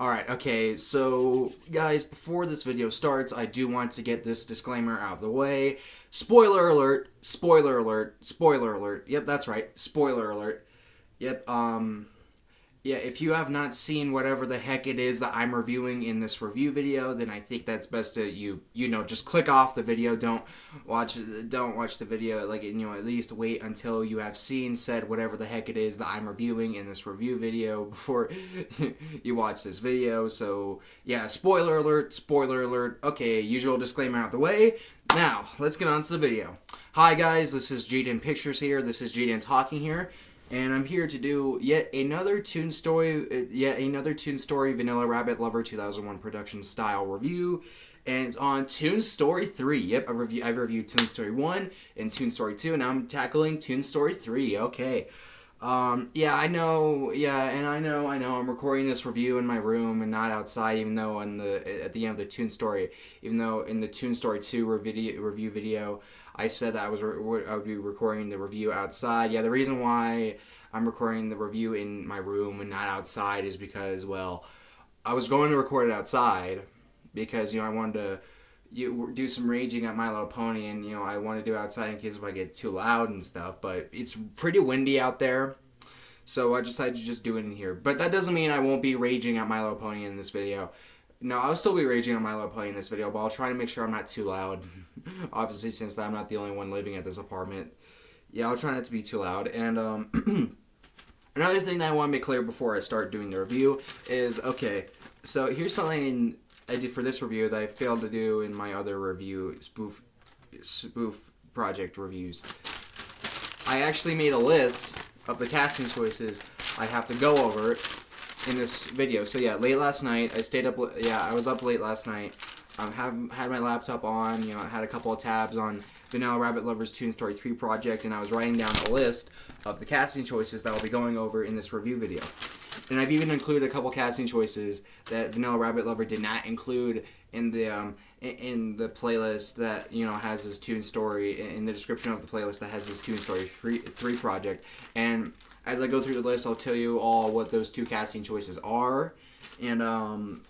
Alright, okay, so guys, before this video starts, I do want to get this disclaimer out of the way. Spoiler alert, spoiler alert, spoiler alert. Yep, that's right, spoiler alert. Yep, yeah, if you have not seen whatever the heck it is that I'm reviewing in this review video, then I think that's best to just click off the video. Don't watch the video. Like, at least wait until you have seen said whatever the heck it is that I'm reviewing in this review video before you watch this video. So yeah, spoiler alert, spoiler alert. Okay, usual disclaimer out of the way. Now let's get on to the video. Hi guys, this is Jaden Pictures here. This is Jaden talking here. And I'm here to do yet another Toon Story Vanilla Rabbit Lover 2001 production style review. And it's on Toon Story 3. Yep, I've reviewed Toon Story 1 and Toon Story 2, and I'm tackling Toon Story 3. Okay. Yeah, I know. Yeah, and I know. I'm recording this review in my room and not outside, even though at the end of the Toon Story, even though in the Toon Story 2 review video, I said that I would be recording the review outside. Yeah, the reason why I'm recording the review in my room and not outside is because, well, I was going to record it outside because, I wanted to do some raging at My Little Pony, and, I want to do it outside in case if I get too loud and stuff, but it's pretty windy out there, so I decided to just do it in here. But that doesn't mean I won't be raging at My Little Pony in this video. No, I'll still be raging at My Little Pony in this video, but I'll try to make sure I'm not too loud. Obviously, since I'm not the only one living at this apartment. Yeah, I'll try not to be too loud. And another thing that I want to make clear before I start doing the review is, okay, so here's something I did for this review that I failed to do in my other review, spoof project reviews. I actually made a list of the casting choices I have to go over in this video. So yeah, late last night, I was up late last night, had my laptop on, I had a couple of tabs on Vanilla Rabbit Lover's Toon Story 3 project, and I was writing down a list of the casting choices that I'll be going over in this review video. And I've even included a couple casting choices that Vanilla Rabbit Lover did not include in the playlist that, has his Toon Story, in the description of the playlist that has his Toon Story 3 project. And as I go through the list, I'll tell you all what those two casting choices are. And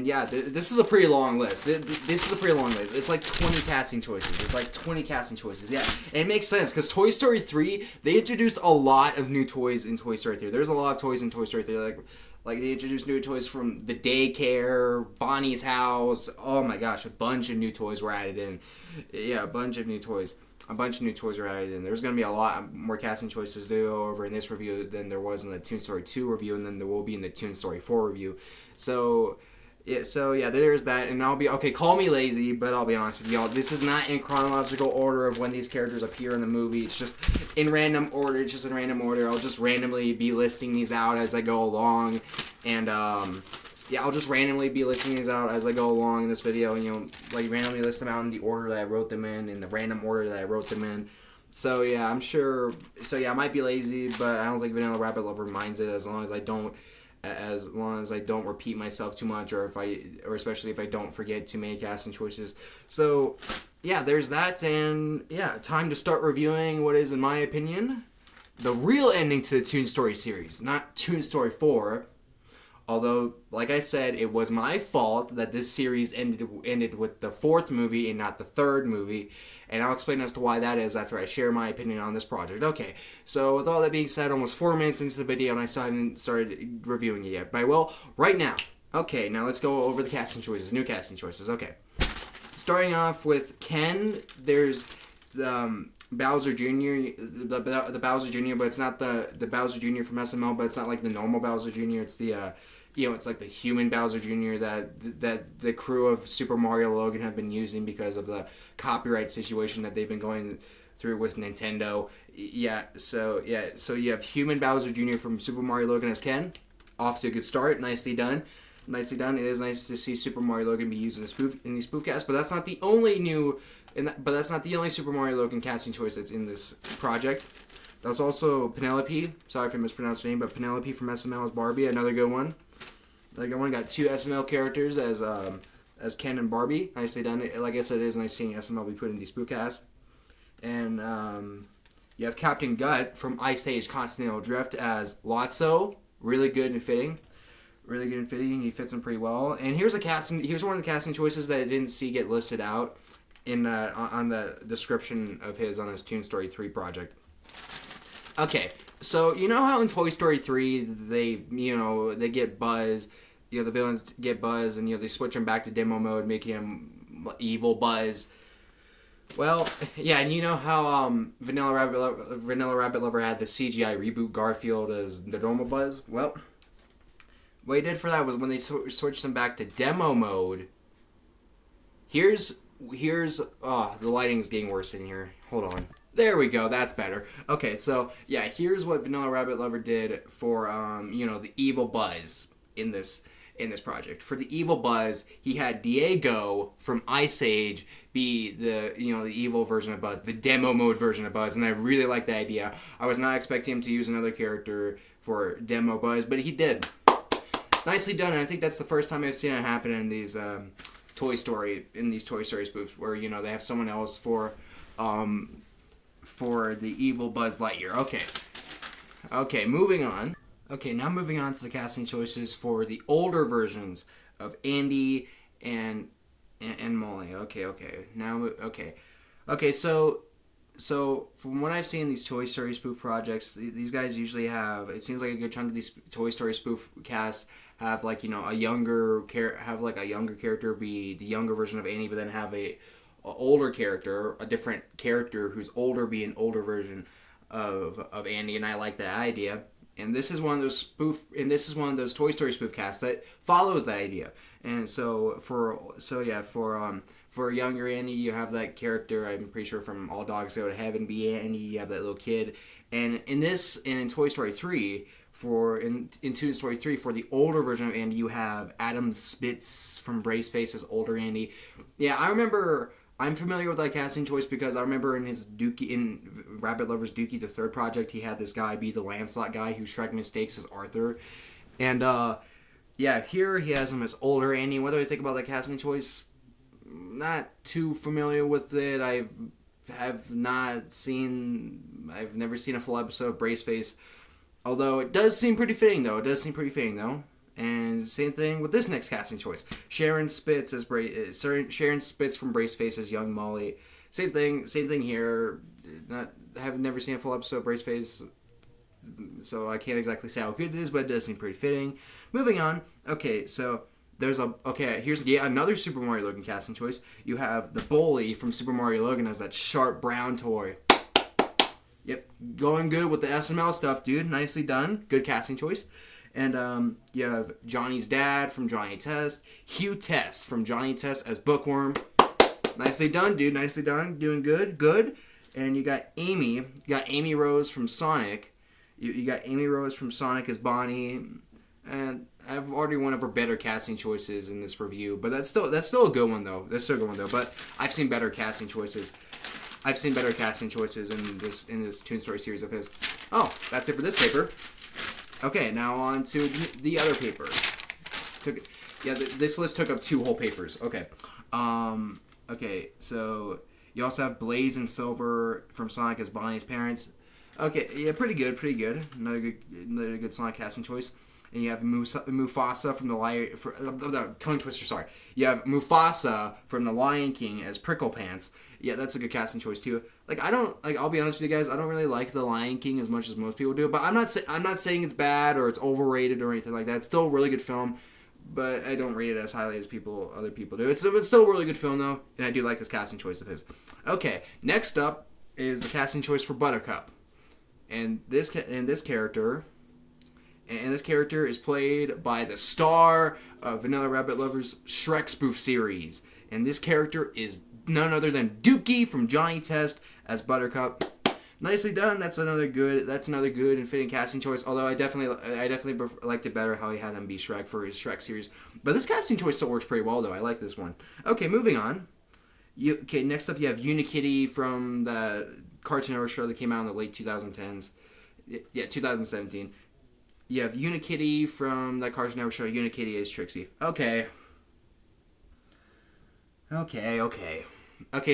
yeah, this is a pretty long list. This is a pretty long list. It's like 20 casting choices. Yeah. And it makes sense, because Toy Story 3, they introduced a lot of new toys in Toy Story 3. There's a lot of toys in Toy Story 3. Like they introduced new toys from the daycare, Bonnie's house. Oh my gosh, a bunch of new toys were added in. Yeah, a bunch of new toys were added in. There's going to be a lot more casting choices to go over in this review than there was in the Toon Story 2 review, and then there will be in the Toon Story 4 review. So yeah, there's that, and call me lazy, but I'll be honest with y'all, this is not in chronological order of when these characters appear in the movie. It's just in random order. I'll just randomly be listing these out as I go along, and yeah, I'll just randomly be listing these out as I go along in this video, and randomly list them out in the order that I wrote them in the random order that I wrote them in. So yeah, I might be lazy, but I don't think Vanilla Rabbit Lover minds it as long as I don't repeat myself too much, or especially if I don't forget too many casting choices. So yeah, there's that, and yeah, time to start reviewing what is, in my opinion, the real ending to the Toon Story series, not Toon Story 4. Although, like I said, it was my fault that this series ended with the fourth movie and not the third movie, and I'll explain as to why that is after I share my opinion on this project. Okay, so with all that being said, almost 4 minutes into the video, and I still haven't started reviewing it yet. But I will right now. Okay, now let's go over the casting choices, new casting choices. Okay, starting off with Ken, there's Bowser Jr., the Bowser Jr., but it's not the Bowser Jr. from SML, but it's not like the normal Bowser Jr., it's the it's like the human Bowser Jr. that the crew of Super Mario Logan have been using because of the copyright situation that they've been going through with Nintendo. So you have human Bowser Jr. from Super Mario Logan as Ken. Off to a good start. Nicely done. It is nice to see Super Mario Logan be used in these spoof casts, but that's not the only Super Mario Logan casting choice that's in this project. There's also Penelope. Sorry if I mispronounced her name, but Penelope from SML as Barbie, another good one. Got two SML characters as Ken and Barbie. Nicely done. Like I said, it is nice seeing SML be put in these spoof casts. And you have Captain Gut from Ice Age Continental Drift as Lotso. Really good and fitting. Really good and fitting. He fits him pretty well. And here's one of the casting choices that I didn't see get listed out in on the description of his on his Toon Story 3 project. Okay, so you know how in Toy Story 3 they get Buzz, the villains get Buzz, and they switch him back to demo mode, making him evil Buzz. Well, yeah, and you know how Vanilla Rabbit Lover had the CGI reboot Garfield as the normal Buzz? Well, what he did for that was when they switched them back to demo mode. Here's the lighting's getting worse in here. Hold on. There we go. That's better. Okay, so yeah, here's what Vanilla Rabbit Lover did for the evil Buzz in this project. For the evil Buzz, he had Diego from Ice Age be the evil version of Buzz, the demo mode version of Buzz, and I really like the idea. I was not expecting him to use another character for demo Buzz, but he did. Nicely done, and I think that's the first time I've seen it happen in these Toy Story spoofs, where they have someone else for the evil Buzz Lightyear. Okay, moving on. Okay, now moving on to the casting choices for the older versions of Andy and Molly. Okay, so from what I've seen in these Toy Story spoof projects, these guys usually have, it seems like a good chunk of these Toy Story spoof casts have a younger character be the younger version of Andy, but then have a older character, a different character who's older, be an older version of Andy, and I like that idea. And this is one of those Toy Story spoof casts that follows that idea. And so for younger Andy, you have that character, I'm pretty sure from All Dogs Go to Heaven, be Andy. You have that little kid. And in Toy Story 3, in Toon Story 3, for the older version of Andy, you have Adam Spitz from Braceface as older Andy. Yeah, I'm familiar with that casting choice because I remember in Rabbit Lover's Dookie the Third project, he had this guy be the Lancelot guy who Shrek mistakes as Arthur. And here he has him as older Andy. Whether I think about that casting choice, not too familiar with it. I've never seen a full episode of Braceface. Although it does seem pretty fitting though. And same thing with this next casting choice. Sharon Spitz from Braceface as young Molly. Same thing here. I've never seen a full episode of Braceface, so I can't exactly say how good it is, but it does seem pretty fitting. Moving on. Okay, so here's another Super Mario Logan casting choice. You have the Bully from Super Mario Logan as that sharp brown toy. Yep, going good with the SML stuff, dude. Nicely done. Good casting choice. And you have Johnny's dad from Johnny Test. Hugh Test from Johnny Test as Bookworm. Nicely done, dude. Nicely done. Doing good. Good. And you got Amy. You got Amy Rose from Sonic. You got Amy Rose from Sonic as Bonnie. And I've already one of her better casting choices in this review. But that's still a good one, though. But I've seen better casting choices. In this Toon Story series of his. Oh, that's it for this paper. Okay, now on to the other paper. This list took up 2 whole papers. Okay. Okay, so you also have Blaze and Silver from Sonic as Bonnie's parents. Okay, yeah, pretty good. Another good Sonic casting choice. And you have Mufasa from Tongue Twister. Sorry, you have Mufasa from The Lion King as Prickle Pants. Yeah, that's a good casting choice too. I'll be honest with you guys. I don't really like The Lion King as much as most people do. But I'm not saying it's bad or it's overrated or anything like that. It's still a really good film, but I don't rate it as highly as other people do. It's still a really good film though, and I do like this casting choice of his. Okay, next up is the casting choice for Buttercup, and this character is played by the star of Vanilla Rabbit Lover's Shrek spoof series. And this character is none other than Dookie from Johnny Test as Buttercup. Nicely done. That's another good and fitting casting choice. Although I definitely liked it better how he had him be Shrek for his Shrek series. But this casting choice still works pretty well though. I like this one. Okay, moving on. Next up you have Unikitty from the Cartoon Network show that came out in the late 2010s. Yeah, 2017. You have Unikitty from that Cartoon Network show. Unikitty is Trixie. Okay,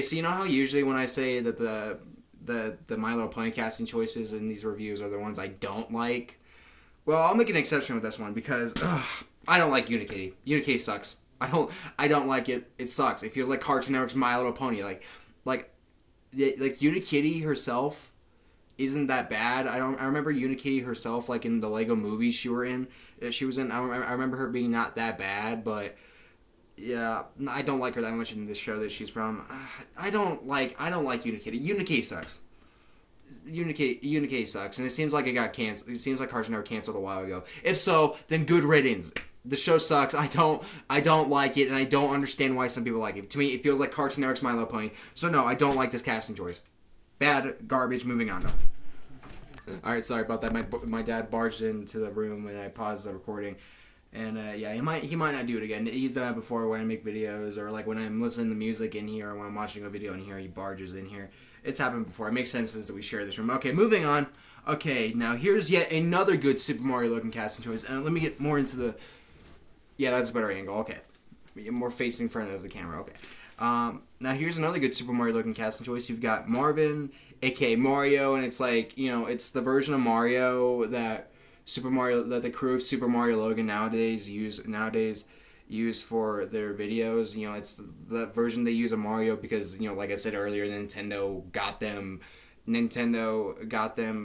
so you know how usually when I say that the My Little Pony casting choices in these reviews are the ones I don't like? Well, I'll make an exception with this one because I don't like Unikitty. Unikitty sucks. I don't like it. It sucks. It feels like Cartoon Network's My Little Pony. Like Unikitty herself isn't that bad. I remember Unikitty herself, like in the Lego movies she was in. I remember her being not that bad, but yeah, I don't like her that much in this show that she's from. I don't like Unikitty. Unikitty sucks. Unikitty sucks, and it seems like it got canceled. It seems like Cartoon Network canceled a while ago. If so, then good riddance. The show sucks. I don't like it, and I don't understand why some people like it. To me, it feels like Cartoon Network's My Little Pony. So no, I don't like this casting choice. Bad, garbage. Moving on. No. All right, sorry about that. My dad barged into the room, and I paused the recording. And yeah, he might not do it again. He's done it before when I make videos, or like when I'm listening to music in here, or when I'm watching a video in here, he barges in here. It's happened before. It makes sense that we share this room. Okay, moving on. Okay, now here's yet another good Super Mario looking casting choice. And let me get more into the... Yeah, that's a better angle. Okay. More facing front of the camera. Okay. Now here's another good Super Mario looking casting choice. You've got Marvin, aka Mario, and it's like, you know, it's the version of Mario that the crew of Super Mario Logan nowadays use for their videos. You know, it's the version they use of Mario because, you know, like I said earlier, Nintendo got them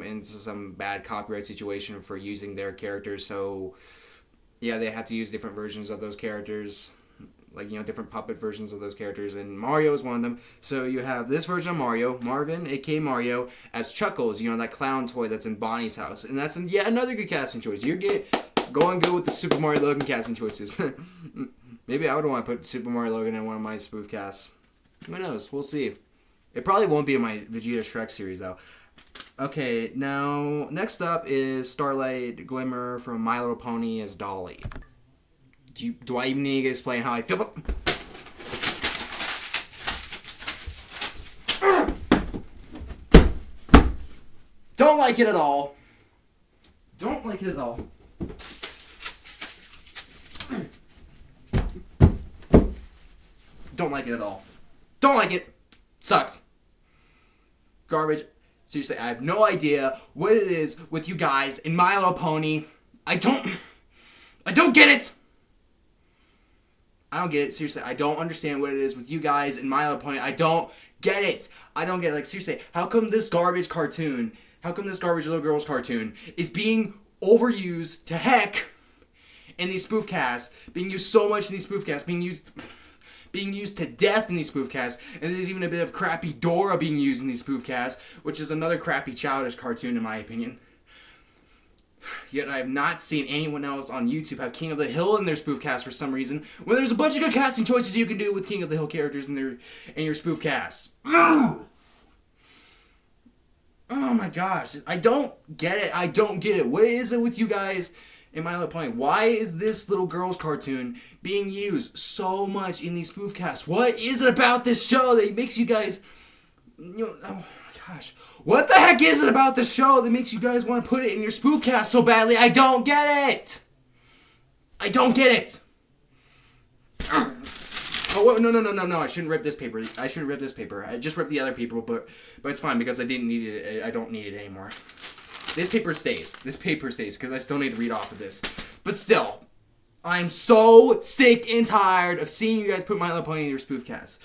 into some bad copyright situation for using their characters. So yeah, they have to use different versions of those characters, like, you know, different puppet versions of those characters, and Mario is one of them. So you have this version of Mario, Marvin, aka Mario, as Chuckles, you know, that clown toy that's in Bonnie's house, and that's yet another good casting choice. You're going good with the Super Mario Logan casting choices. Maybe I would want to put Super Mario Logan in one of my spoof casts. Who knows? We'll see. It probably won't be in my Vegeta Shrek series, though. Okay, now, next up is Starlight Glimmer from My Little Pony as Dolly. Do I even need to explain how I feel about... Don't like it at all. Don't like it at all. Don't like it at all. Don't like it. Sucks. Garbage. Seriously, I have no idea what it is with you guys in My Little Pony. I don't get it. I don't get it. Seriously, I don't understand what it is with you guys in My Little Pony. I don't get it. I don't get it. Like, seriously, how come this garbage little girl's cartoon is being overused to heck in these spoof casts, being used so much in these spoof casts, being used to death in these spoof casts, and there's even a bit of crappy Dora being used in these spoof casts, which is another crappy childish cartoon in my opinion. Yet I have not seen anyone else on YouTube have King of the Hill in their spoof cast for some reason, when there's a bunch of good casting choices you can do with King of the Hill characters in your spoof casts. Oh my gosh, I don't get it. I don't get it. What is it with you guys in My Little Pony? Why is this little girl's cartoon being used so much in these spoof casts? What is it about this show that makes you guys... oh my gosh. What the heck is it about this show that makes you guys want to put it in your spoof cast so badly? I don't get it. I don't get it. Oh, no. I shouldn't rip this paper. I just ripped the other paper, but it's fine because I didn't need it. I don't need it anymore. This paper stays because I still need to read off of this. But still, I'm so sick and tired of seeing you guys put My Little Pony in your spoof cast.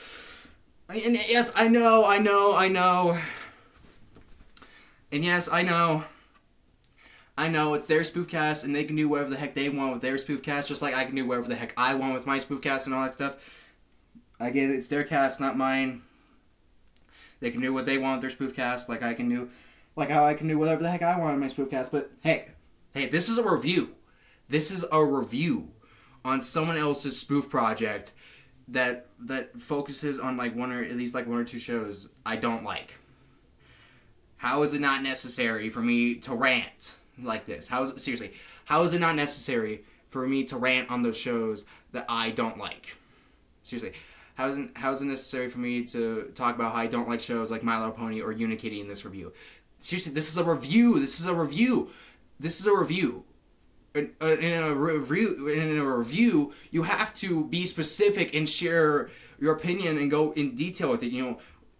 And yes, I know. And yes, I know it's their spoof cast, and they can do whatever the heck they want with their spoof cast, just like I can do whatever the heck I want with my spoof cast and all that stuff. I get it, it's their cast, not mine. They can do what they want with their spoof cast, like how I can do whatever the heck I want in my spoof cast. But hey, this is a review. This is a review on someone else's spoof project that focuses on at least one or two shows I don't like. How is it not necessary for me to rant like this? How is it not necessary for me to rant on those shows that I don't like? Seriously, how is it necessary for me to talk about how I don't like shows like My Little Pony or Unikitty in this review? Seriously, this is a review. In a review, you have to be specific and share your opinion and go in detail with it.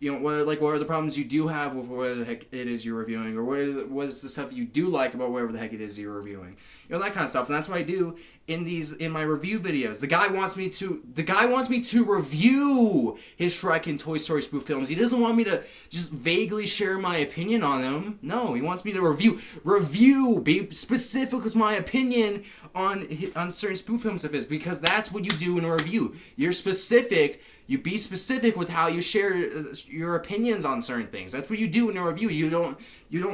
What are the problems you do have with whatever the heck it is you're reviewing, or what is the stuff you do like about whatever the heck it is you're reviewing. that kind of stuff. And that's what I do in my review videos. The guy wants me to review his Shrek and Toy Story spoof films. He doesn't want me to just vaguely share my opinion on them. No, he wants me to review, be specific with my opinion on certain spoof films of his, because that's what you do in a review. You're specific. You be specific with how you share your opinions on certain things. That's what you do in a review. You don't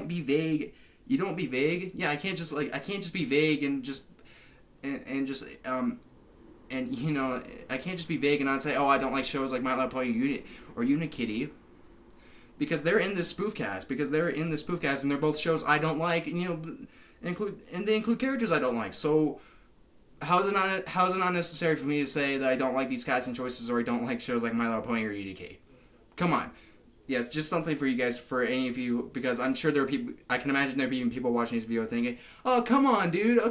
be vague. You don't be vague. Yeah, I can't just be vague and just I can't just be vague and not say, oh, I don't like shows like My Little Pony or Unikitty, because they're in this spoof cast. And they're both shows I don't like, and they include characters I don't like. So how is it not necessary for me to say that I don't like these casting choices or I don't like shows like My Little Pony or UDK? Come on. Yeah, it's just something for you guys, for any of you, because I'm sure there are people, I can imagine there being people watching this video thinking, oh, come on, dude,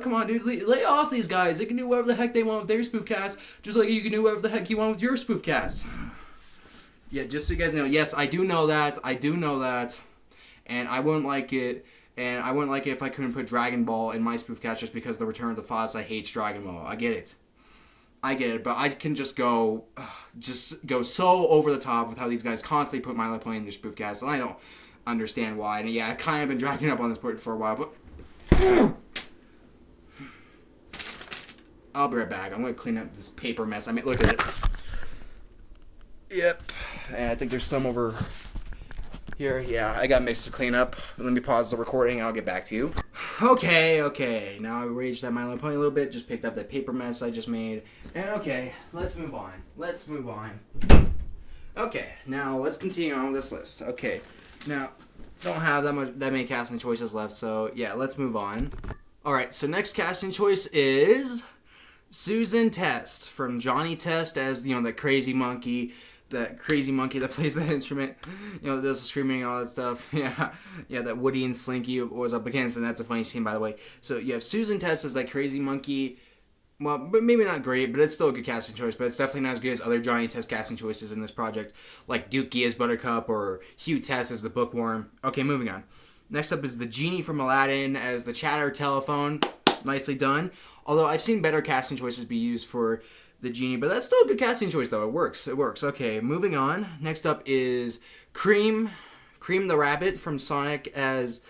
lay off these guys. They can do whatever the heck they want with their spoof cast, just like you can do whatever the heck you want with your spoof cast. Yeah, just so you guys know, yes, I do know that, and I wouldn't like it, if I couldn't put Dragon Ball in my spoof cast just because The Return of the Fox, I hate Dragon Ball. I get it, but I can just go so over the top with how these guys constantly put My Little Pony in their spoof cast, and I don't understand why. And yeah, I've kind of been dragging up on this point for a while, but I'll be right back. I'm going to clean up this paper mess. I mean, look at it. Yep. And I think there's some over here. Yeah, I got mixed to clean up. Let me pause the recording and I'll get back to you. Okay. Now I raged at My Little Pony a little bit. Just picked up that paper mess I just made. And okay, let's move on. Okay, now let's continue on with this list. Okay, now don't have that many casting choices left, so yeah, let's move on. Alright, so next casting choice is Susan Test, from Johnny Test as, the crazy monkey that plays that instrument, does the screaming and all that stuff. Yeah, that Woody and Slinky was up against, and that's a funny scene, by the way. So you have Susan Test as that crazy monkey. Well, but maybe not great, but it's still a good casting choice, but it's definitely not as good as other Johnny Test casting choices in this project, like Dookie as Buttercup or Hugh Test as the Bookworm. Okay, moving on. Next up is the Genie from Aladdin as the Chatter Telephone. Nicely done. Although I've seen better casting choices be used for the Genie, but that's still a good casting choice, though. It works. Okay, moving on. Next up is Cream the Rabbit from Sonic as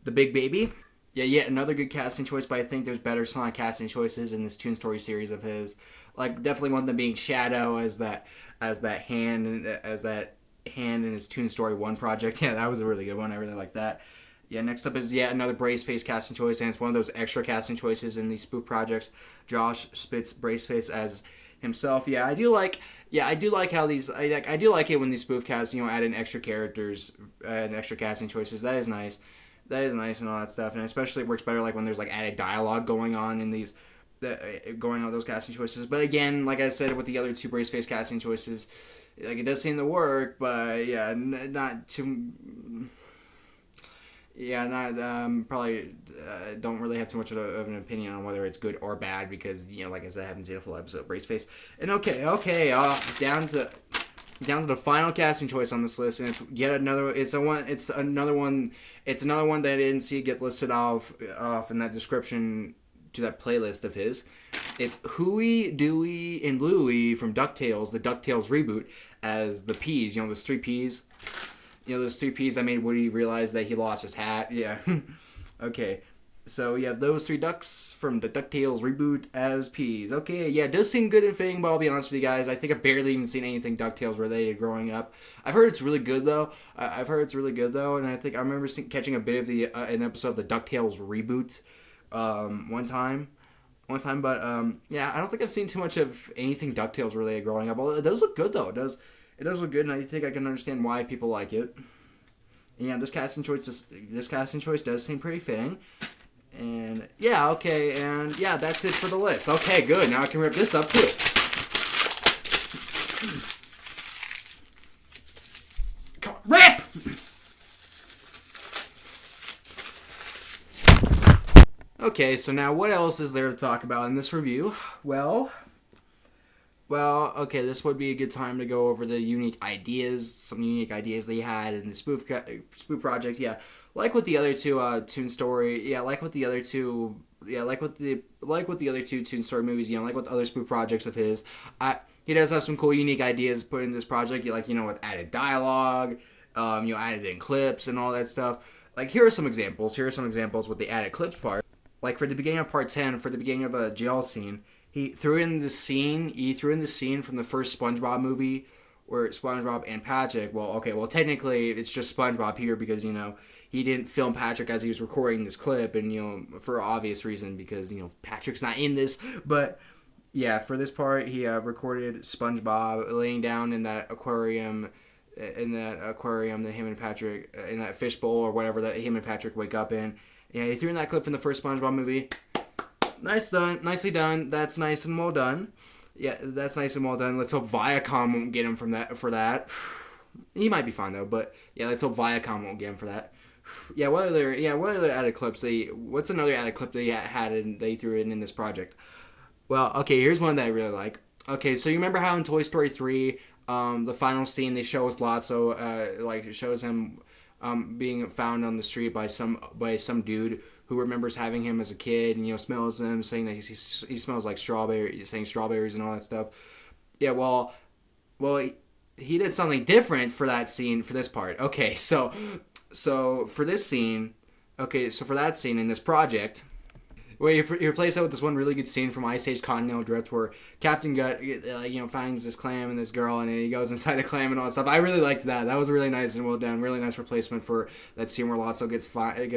the Big Baby. Yeah, yet another good casting choice, but I think there's better Sonic casting choices in this Toon Story series of his. Like, definitely one of them being Shadow as that hand in his Toon Story 1 project. Yeah, that was a really good one. I really like that. Yeah, next up is yet another Braceface casting choice, and it's one of those extra casting choices in these spoof projects. Josh spits Braceface as himself. Yeah, I do like how these. I do like it when these spoof casts, add in extra characters and extra casting choices. That is nice. And all that stuff, and especially it works better like when there's like added dialogue going on in these, going on with those casting choices. But again, like I said with the other two Braceface casting choices, like it does seem to work, but yeah, not too. Yeah, probably don't really have too much of an opinion on whether it's good or bad because like I said, I haven't seen a full episode of Braceface. And okay, down to the final casting choice on this list, and it's yet another. It's another one that I didn't see get listed off in that description to that playlist of his. It's Huey, Dewey, and Louie from DuckTales, the DuckTales reboot, as the Peas. Those three Peas. Those three Peas that made Woody realize that he lost his hat. Yeah. Okay. So you have those three ducks from the DuckTales reboot as Peas. Okay, yeah, it does seem good and fitting, but I'll be honest with you guys, I think I've barely even seen anything DuckTales related growing up. I've heard it's really good though. And I think I remember catching a bit of an episode of the DuckTales reboot one time. But yeah, I don't think I've seen too much of anything DuckTales related growing up. Although it does look good though. It does look good, and I think I can understand why people like it. Yeah, this casting choice does seem pretty fitting. And yeah, okay, and yeah, that's it for the list. Okay, good. Now I can rip this up too. Come on, rip! Okay, so now what else is there to talk about in this review? Well, okay, this would be a good time to go over the some unique ideas they had in the spoof project. Yeah, like with the other two Toon Story. Yeah, like with the other two yeah, like with the other two Toon Story movies, like with other spoof projects of his, he does have some cool, unique ideas put in this project. Like with added dialogue, added in clips and all that stuff. Like here are some examples. Here are some examples with the added clips part. Like for the beginning of part 10, for the beginning of a jail scene, he threw in the scene. He threw in the scene from the first SpongeBob movie, where SpongeBob and Patrick. Well, technically it's just SpongeBob here because he didn't film Patrick as he was recording this clip, and for obvious reason because Patrick's not in this. But yeah, for this part he recorded SpongeBob laying down in that aquarium. That him and Patrick in that fishbowl or whatever that him and Patrick wake up in. Yeah, he threw in that clip from the first SpongeBob movie. Nicely done. That's nice and well done. Yeah, that's nice and well done. Let's hope Viacom won't get him for that. He might be fine though, but yeah, let's hope Viacom won't get him for that. Yeah, what other added clips what's another added clip they threw in this project? Well, okay, here's one that I really like. Okay, so you remember how in Toy Story 3, the final scene they show with Lotso, it shows him being found on the street by some dude who remembers having him as a kid and smells him, saying that he smells like strawberries and all that stuff. Yeah, well, he did something different for that scene for this part. Okay, so for this scene, for that scene in this project. Well, you replace that with this one really good scene from Ice Age Continental Drift where Captain Gut, finds this clam and this girl, and then he goes inside the clam and all that stuff. I really liked that. That was really nice and well done. Really nice replacement for that scene where Lotso gets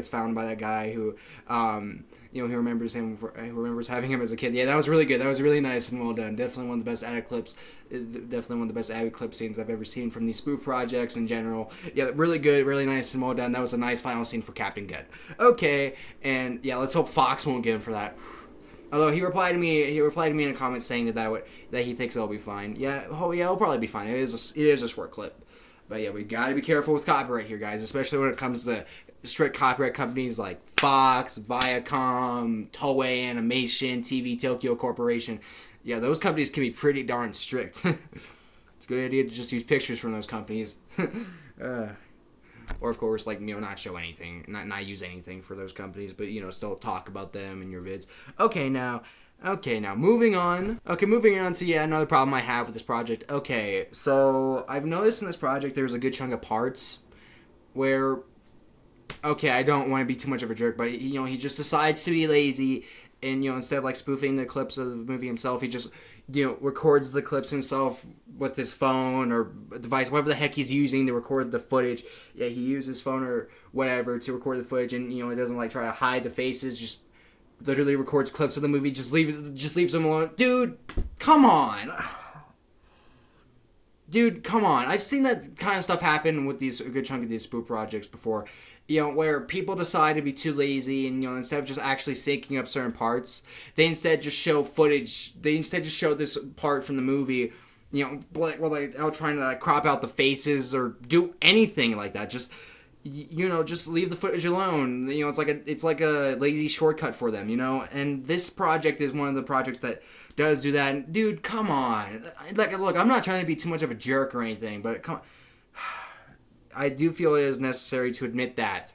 found by that guy who, who remembers having him as a kid. Yeah, that was really good. That was really nice and well done. Definitely one of the best added clips. Definitely one of the best added clip scenes I've ever seen from these spoof projects in general. Yeah, really good, really nice and well done. That was a nice final scene for Captain Gut. Okay, and yeah, let's hope Fox won't get him for that. Although he replied to me in a comment saying that he thinks it'll be fine. Yeah, it'll probably be fine. It is a short clip, but yeah, we gotta be careful with copyright here, guys, especially when it comes to strict copyright companies like Fox, Viacom, Toei Animation, TV Tokyo Corporation. Yeah, those companies can be pretty darn strict. It's a good idea to just use pictures from those companies. Or, of course, not show anything, not use anything for those companies, but, still talk about them in your vids. Okay, now, moving on. Okay, moving on to, another problem I have with this project. Okay, so I've noticed in this project there's a good chunk of parts where, I don't want to be too much of a jerk, but, he just decides to be lazy. And, instead of, spoofing the clips of the movie himself, he just, records the clips himself with his phone or device, whatever the heck he's using to record the footage. Yeah, he uses his phone or whatever to record the footage, and, he doesn't, try to hide the faces, just literally records clips of the movie, just leaves them alone. Dude, come on. I've seen that kind of stuff happen with a good chunk of these spoof projects before. Where people decide to be too lazy and, instead of just actually syncing up certain parts, they instead just show footage. They instead just show this part from the movie, out trying to crop out the faces or do anything like that. Just, just leave the footage alone. It's like a lazy shortcut for them, And this project is one of the projects that does do that. And, dude, come on. Look, I'm not trying to be too much of a jerk or anything, but come on. I do feel it is necessary to admit that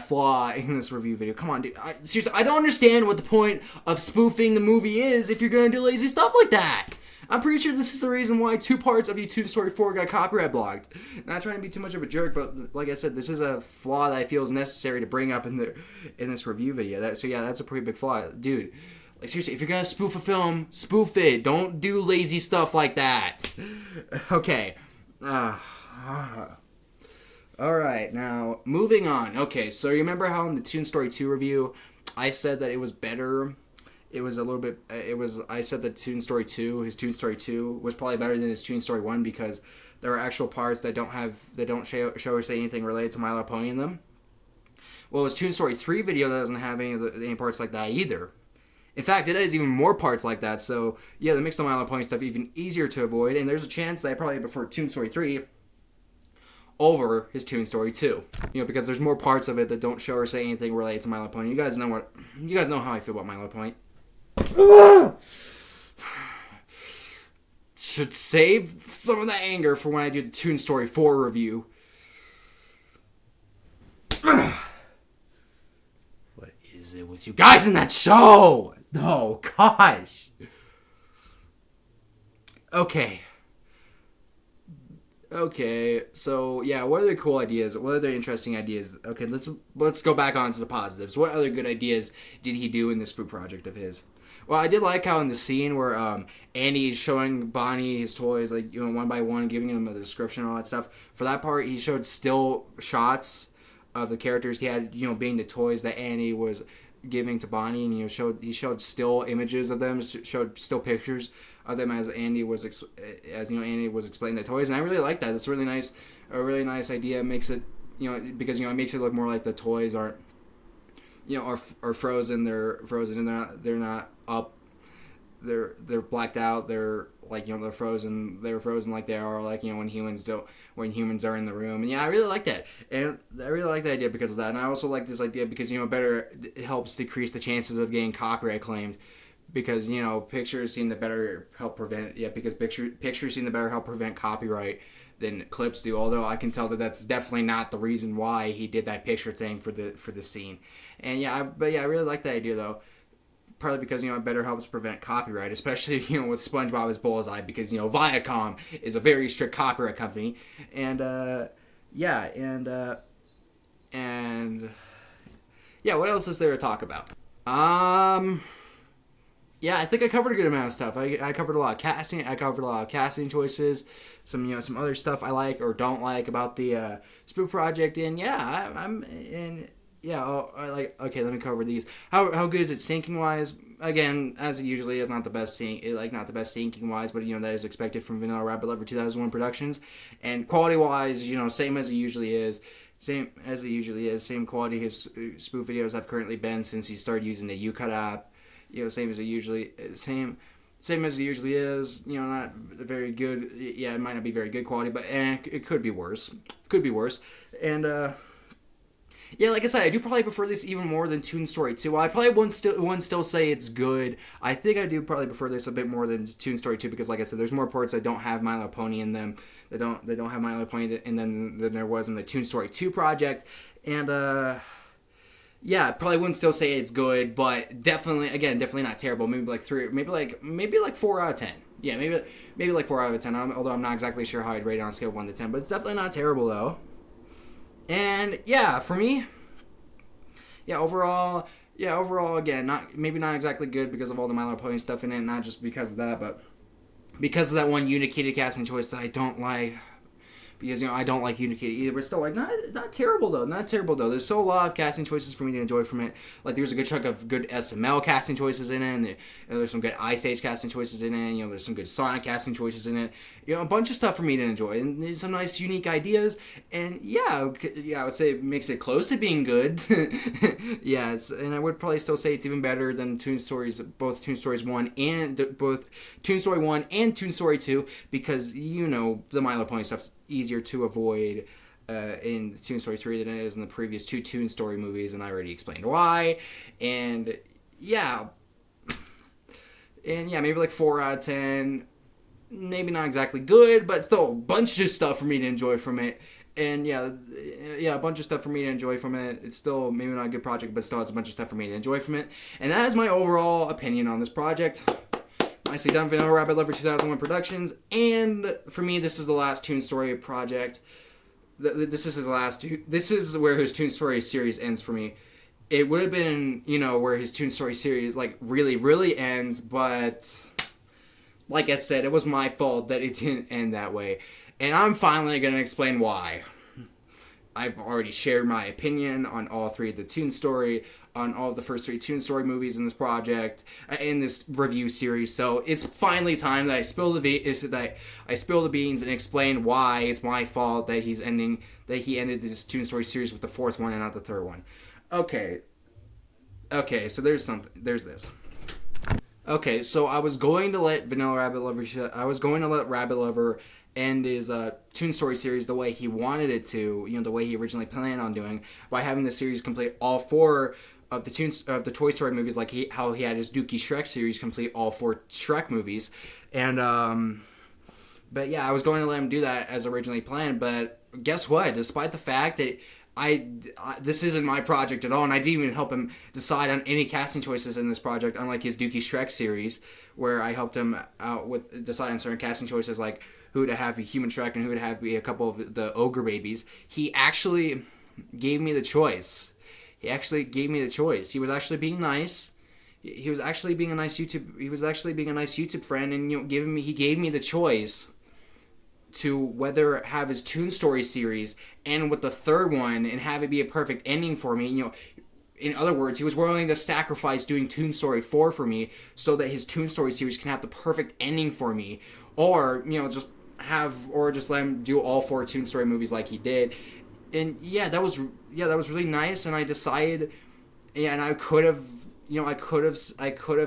flaw in this review video. Come on, dude. Seriously, I don't understand what the point of spoofing the movie is if you're going to do lazy stuff like that. I'm pretty sure this is the reason why 2 parts of Toon Story 4 got copyright blocked. Not trying to be too much of a jerk, but like I said, this is a flaw that I feel is necessary to bring up in this review video. That's a pretty big flaw. Dude, seriously, if you're going to spoof a film, spoof it. Don't do lazy stuff like that. Okay. Alright, now, moving on. Okay, so you remember how in the Toon Story 2 review, I said that it was better. I said that Toon Story 2, his Toon Story 2, was probably better than his Toon Story 1 because there are actual parts that don't show or say anything related to My Little Pony in them. Well, his Toon Story 3 video doesn't have any parts like that either. In fact, it has even more parts like that, so yeah, that makes the My Little Pony stuff even easier to avoid, and there's a chance that I probably prefer Toon Story 3 over his Toon Story 2. Because there's more parts of it that don't show or say anything related to My Little Pony. You guys know how I feel about My Little Pony. Should save some of that anger for when I do the Toon Story 4 review. What is is it with you guys in that show? No, gosh. Okay, so yeah, what other cool ideas? What other interesting ideas? Okay, let's go back on to the positives. What other good ideas did he do in this spoof project of his? Well, I did like how in the scene where Andy is showing Bonnie his toys, like, you know, one by one, giving him a description and all that stuff. For that part, he showed still shots of the characters he had, you know, being the toys that Andy was giving to Bonnie, and he showed still images of them, showed still pictures of them as Andy was Andy was explaining the toys, and I really like that. It's a really nice idea. It makes it, you know, because, you know, it makes it look more like the toys aren't, you know, are frozen. They're frozen, and they're not up. They're blacked out. They're like, you know, they're frozen. They're frozen like they are, like, you know, when humans are in the room. And yeah, I really like that, and I really like the idea because of that. And I also like this idea because, you know, it helps decrease the chances of getting copyright claimed. Because, you know, pictures seem to better help prevent pictures seem to better help prevent copyright than clips do. Although I can tell that that's definitely not the reason why he did that picture thing for the scene. And yeah, I really like that idea though. Partly because, you know, it better helps prevent copyright, especially, you know, with SpongeBob as Bullseye, because, you know, Viacom is a very strict copyright company. And yeah, what else is there to talk about? Yeah, I think I covered a good amount of stuff. I covered a lot of casting. I covered a lot of casting choices. Some other stuff I like or don't like about the Spoof project. And yeah, Okay, let me cover these. How good is it syncing wise? Again, as it usually is, not the best syncing wise, but, you know, that is expected from Vanilla Rabbit Lover 2001 Productions. And quality wise, you know, same as it usually is. Same quality his spoof videos have currently been since he started using the UCut app. You know, same as it usually is. You know, not very good. Yeah, it might not be very good quality, but it could be worse. And yeah, like I said, I do probably prefer this even more than Toon Story 2. Well, I probably wouldn't still say it's good. I think I do probably prefer this a bit more than Toon Story 2 because, like I said, there's more parts that don't have My Little Pony in them. They don't have My Little Pony in them than there was in the Toon Story 2 project. And yeah, I probably wouldn't still say it's good, but definitely not terrible. Maybe like 3, maybe like 4 out of 10. Yeah, maybe like 4 out of 10. Although I'm not exactly sure how I'd rate it on a scale of 1 to 10, but it's definitely not terrible though. And yeah, for me, overall, again, not exactly good because of all the My Little Pony stuff in it. Not just because of that, but because of that one unicated casting choice that I don't like. Because, you know, I don't like Unicated either, but still, like, not terrible though. There's still a lot of casting choices for me to enjoy from it. Like, there's a good chunk of good SML casting choices in it, and there's some good Ice Age casting choices in it. You know, there's some good Sonic casting choices in it. You know, a bunch of stuff for me to enjoy, and there's some nice, unique ideas. And yeah, I would say it makes it close to being good. Yes, and I would probably still say it's even better than both Toon Story 1 and Toon Story 2, because, you know, the My Little Pony stuff's easier to avoid in Toon Story 3 than it is in the previous 2 Toon Story movies, and I already explained why. And yeah, maybe like 4 out of 10. Maybe not exactly good, but still a bunch of stuff for me to enjoy from it. And yeah, a bunch of stuff for me to enjoy from it. It's still maybe not a good project, but still has a bunch of stuff for me to enjoy from it. And that is my overall opinion on this project. Nicely done, Vanilla Rabbit Lover 2001 Productions. And for me, this is the last Toon Story project. This is his last. This is where his Toon Story series ends for me. It would have been, you know, where his Toon Story series like really, really ends, but like I said, it was my fault that it didn't end that way. And I'm finally going to explain why. I've already shared my opinion on all 3 of the Toon Story, on all of the first 3 Toon Story movies in this project, in this review series. So it's finally time that I spill the beans and explain why it's my fault that he ended this Toon Story series with the 4th one and not the 3rd one. Okay, so there's this. Okay, so I was going to let Rabbit Lover end his Toon Story series the way he wanted it to, you know, the way he originally planned on doing, by having the series complete all 4 of the Toy Story movies, like how he had his Dookie Shrek series complete all 4 Shrek movies. And but yeah, I was going to let him do that as originally planned, but guess what? Despite the fact that this isn't my project at all, and I didn't even help him decide on any casting choices in this project, unlike his Dookie Shrek series, where I helped him out with deciding on certain casting choices, like who to have be human Shrek and who to have be a couple of the ogre babies. He actually gave me the choice. He was actually being nice. He was actually being a nice YouTube friend, and he gave me the choice to whether have his Toon Story series end with the third one and have it be a perfect ending for me. In other words, he was willing to sacrifice doing Toon Story 4 for me so that his Toon Story series can have the perfect ending for me, or just let him do all 4 Toon Story movies like he did. And that was really nice. And I decided, and I could have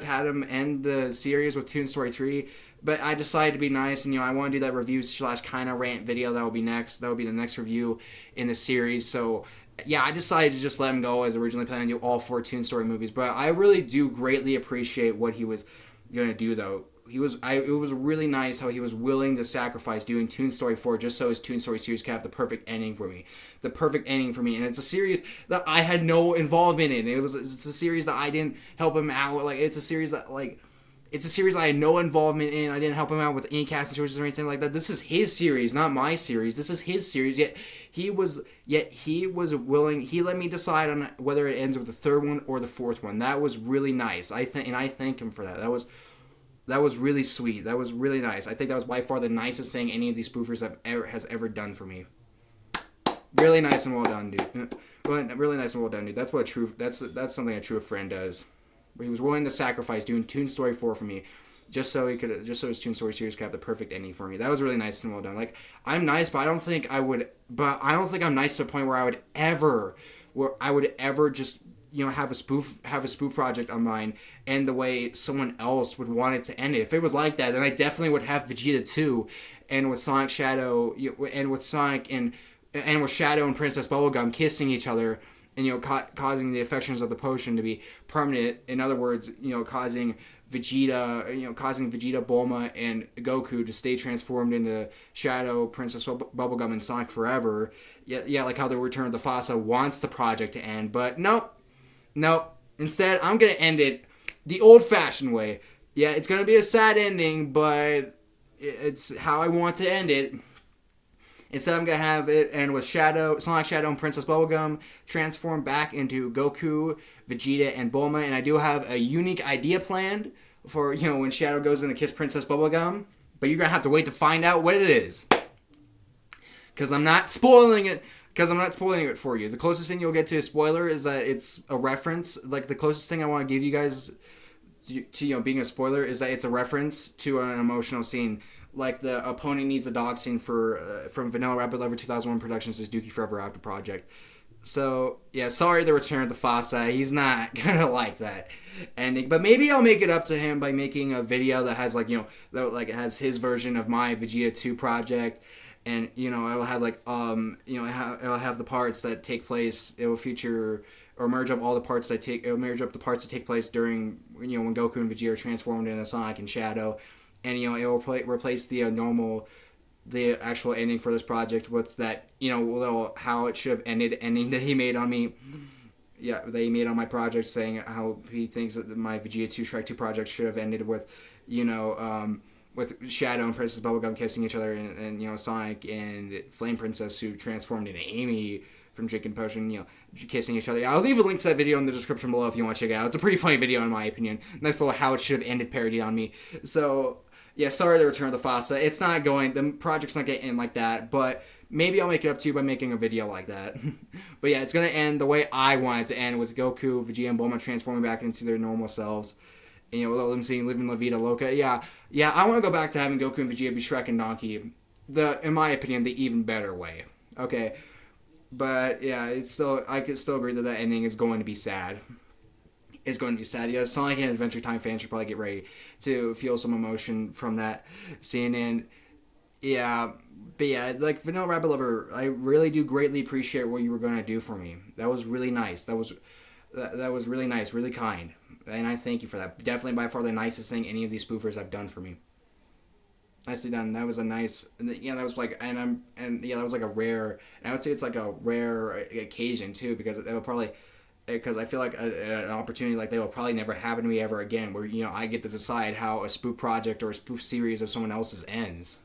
had him end the series with Toon Story 3. But I decided to be nice, and I want to do that review / kind of rant video. That will be next. That will be the next review in the series. So I decided to just let him go as originally planned to do all 4 Toon Story movies. But I really do greatly appreciate what he was going to do, though. It was really nice how he was willing to sacrifice doing Toon Story 4 just so his Toon Story series could have the perfect ending for me. And it's a series that I had no involvement in. It's a series that I didn't help him out. It's a series I had no involvement in. I didn't help him out with any casting choices or anything like that. This is his series, not my series. This is his series. Yet he was willing. He let me decide on whether it ends with the third one or the fourth one. That was really nice. I thank him for that. That was really sweet. That was really nice. I think that was by far the nicest thing any of these spoofers has ever done for me. Really nice and well done, dude. Really nice and well done, dude. That's something a true friend does. He was willing to sacrifice doing Toon Story 4 for me, just so his Toon Story series could have the perfect ending for me. That was really nice and well done. I'm nice, but I don't think I'm nice to the point where I would ever just have a spoof project on mine end the way someone else would want it to end it. If it was like that, then I definitely would have Vegeta 2, and with Sonic Shadow, and with Sonic and with Shadow and Princess Bubblegum kissing each other. And causing the affections of the potion to be permanent. In other words, causing Vegeta, Bulma, and Goku to stay transformed into Shadow, Princess Bubblegum, and Sonic forever. Yeah, like how the Return of the Fasa wants the project to end, but nope. Instead, I'm gonna end it the old-fashioned way. Yeah, it's gonna be a sad ending, but it's how I want to end it. Instead, I'm going to have it end with Sonic, Shadow, and Princess Bubblegum transform back into Goku, Vegeta, and Bulma. And I do have a unique idea planned for, when Shadow goes in to kiss Princess Bubblegum. But you're going to have to wait to find out what it is. Because I'm not spoiling it. For you. The closest thing you'll get to a spoiler is that it's a reference. The closest thing I want to give you guys to being a spoiler is that it's a reference to an emotional scene. Like the opponent needs a dog scene from Vanilla Rabbit Lover 2001 Productions' Dookie Forever After project. So sorry, the Return of the Fasa. He's not gonna like that ending, but maybe I'll make it up to him by making a video that has it has his version of my Vegeta 2 project, and it'll have it'll have the parts that take place. It will feature or merge up all the parts that take. It'll merge up the parts that take place during when Goku and Vegeta are transformed into Sonic and Shadow. And it will replace the actual ending for this project with that little how it should have ended ending that he made on me. Yeah, that he made on my project, saying how he thinks that my Vegeta 2 Shrek 2 project should have ended with with Shadow and Princess Bubblegum kissing each other, and Sonic and Flame Princess, who transformed into Amy from Drink and Potion, kissing each other. I'll leave a link to that video in the description below if you want to check it out. It's a pretty funny video in my opinion. Nice little how it should have ended parody on me. So. Yeah, sorry, the Return of the Fasa. The project's not going to end like that, but maybe I'll make it up to you by making a video like that. But yeah, it's going to end the way I want it to end, with Goku, Vegeta, and Bulma transforming back into their normal selves. And, without them seeing Living La Vida Loca. Yeah, I want to go back to having Goku and Vegeta be Shrek and Donkey. In my opinion, the even better way. Okay? But yeah, I could still agree that ending is going to be sad. Yeah, Sonic and Adventure Time fans should probably get ready to feel some emotion from that scene. And Vanilla Rabbit Lover, I really do greatly appreciate what you were going to do for me. That was really nice. That was really nice, really kind, and I thank you for that. Definitely by far the nicest thing any of these spoofers have done for me. nicely done. That was a nice, that was like, that was like a rare, and I would say it's like a rare occasion too, because it will probably, because I feel like an opportunity like that will probably never happen to me ever again, where I get to decide how a spoof project or a spoof series of someone else's ends.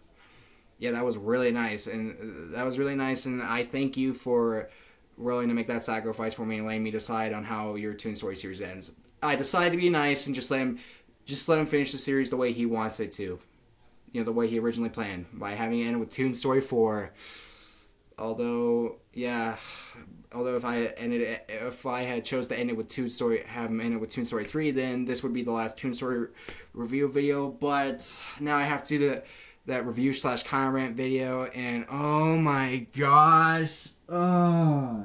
Yeah, that was really nice, and I thank you for willing to make that sacrifice for me and letting me decide on how your Toon Story series ends. I decided to be nice and just let him finish the series the way he wants it to, the way he originally planned, by having it end with Toon Story 4. Although if I had chose to end it with have him end it with Toon Story 3, then this would be the last Toon Story review video. But now I have to do that review / kind of rant video, and oh my gosh, that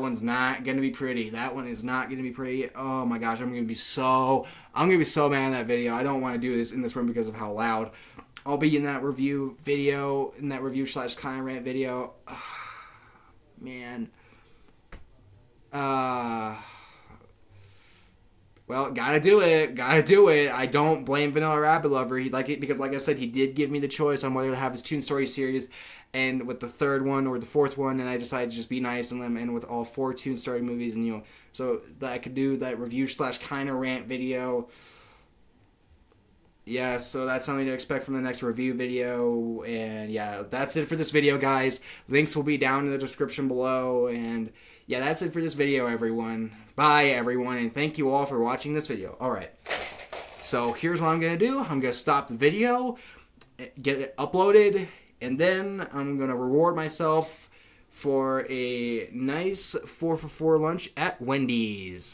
one's not gonna be pretty. That one is not gonna be pretty. Oh my gosh, I'm gonna be so mad in that video. I don't want to do this in this room because of how loud. I'll be in that review video, in that review / kind of rant video. Man. Well, gotta do it. I don't blame Vanilla Rabbit Lover. He'd like it because, like I said, he did give me the choice on whether to have his Toon Story series and with the third one or the fourth one, and I decided to just be nice and let him end with all 4 Toon Story movies, and so that I could do that review / kind of rant video. Yeah, so that's something to expect from the next review video, and yeah, that's it for this video, guys. Links will be down in the description below, and yeah, that's it for this video, everyone. Bye, everyone, and thank you all for watching this video. Alright, so here's what I'm going to do. I'm going to stop the video, get it uploaded, and then I'm going to reward myself for a nice 4 for $4 lunch at Wendy's.